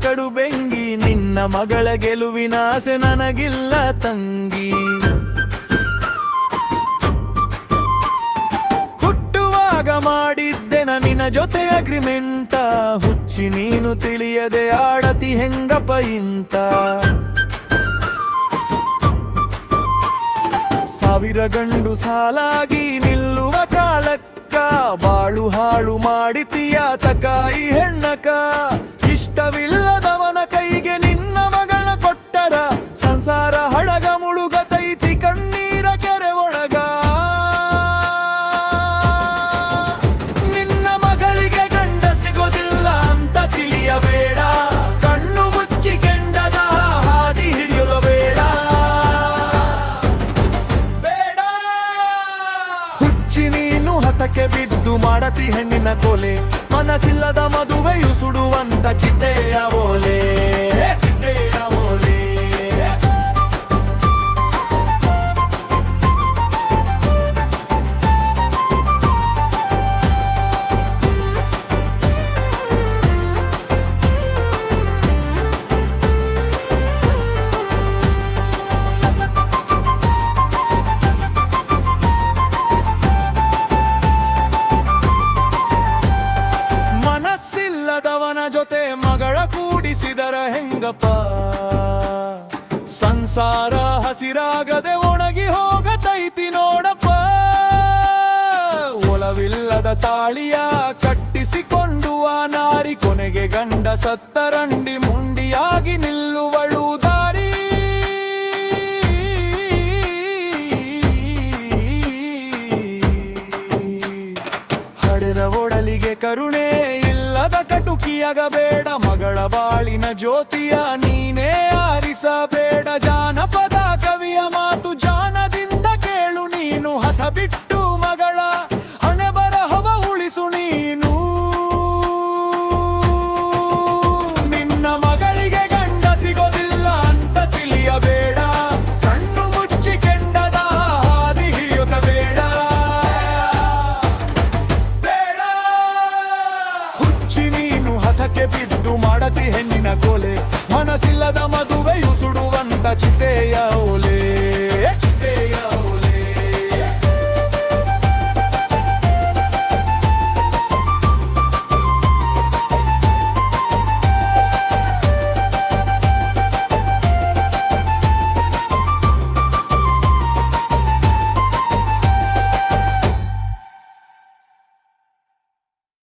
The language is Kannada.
ಕಡು ಬೆಂಗಿ, ನಿನ್ನ ಮಗಳ ಗೆಲುವಿನ ಆಸೆ ನನಗಿಲ್ಲ ತಂಗಿ. ಹುಟ್ಟುವಾಗ ಮಾಡಿದ್ದೆನ ನಿನ್ನ ಜೊತೆ ಅಗ್ರಿಮೆಂಟ, ಹುಚ್ಚಿ ನೀನು ತಿಳಿಯದೆ ಆಡತಿ ಹೆಂಗಪ್ಪ ಇಂತ. ಸಾವಿರ ಗಂಡು ಸಾಲಾಗಿ ನಿಲ್ಲುವ ಕಾಲಕ್ಕ, ಬಾಳು ಹಾಳು ಮಾಡಿತೀಯ ತಕಾಯಿ ಹೆಣ್ಣಕ. ಇಷ್ಟವಿಲ್ಲದವನ ಕೈಗೆ ನಿನ್ನ ಮಗಳ ಕೊಟ್ಟರ, ಸಂಸಾರ ಹಡಗ ಮುಳುಗತೈತಿ ಕಣ್ಣೀರ ಕೆರೆ ಒಳಗ. ನಿನ್ನ ಮಗಳಿಗೆ ಗಂಡ ಸಿಗೋದಿಲ್ಲ ಅಂತ ತಿಳಿಯಬೇಡ, ಕಣ್ಣು ಮುಚ್ಚಿ ಕೆಂಡದ ಹಾದಿ ಹಿಡಿಯಲು ಬೇಡ. ಹುಚ್ಚಿ ನೀನು ಹತಕ್ಕೆ ಬಿದ್ದು ಮಾಡತಿ ಹೆಣ್ಣಿನ ಕೊಲೆ, ಮನಸ್ಸಿಲ್ಲದ ಮದುವೆಯು ಸುಡುವಂತ ಚಿಟ್ಟೆಯ ಓಲೆ, ಚಿಟ್ಟೆಯ ಓಲೆ. ಮನಸ್ಸಿಲ್ಲದವನ ಜೊತೆ ಮಗಳ ಕೂಡಿಸಿದರ ಹೆಂಗಪ್ಪ, ಸಂಸಾರ ಹಸಿರಾಗದೆ ಒಣಗಿ ಹೋಗತೈತಿ ನೋಡಪ್ಪ. ಒಲವಿಲ್ಲದ ತಾಳಿಯ ಕಟ್ಟಿಸಿಕೊಂಡು ಆ ನಾರಿ, ಕೊನೆಗೆ ಗಂಡ ಸತ್ತರಂಡಿ ಮುಂಡಿಯಾಗಿ ನಿಲ್ಲುವಳು ದಾರಿ. ಹಡೆದ ಒಡಲಿಗೆ ಕರುಣೆ ಇಲ್ಲದ ಕಟುಕಿಯಾಗಬೇಡ, ಮಗಳ ಬಾಳಿನ ಜ್ಯೋತಿಯ ನೀನೇ ಆರಿಸಬೇಡ. ಜಾನಪದ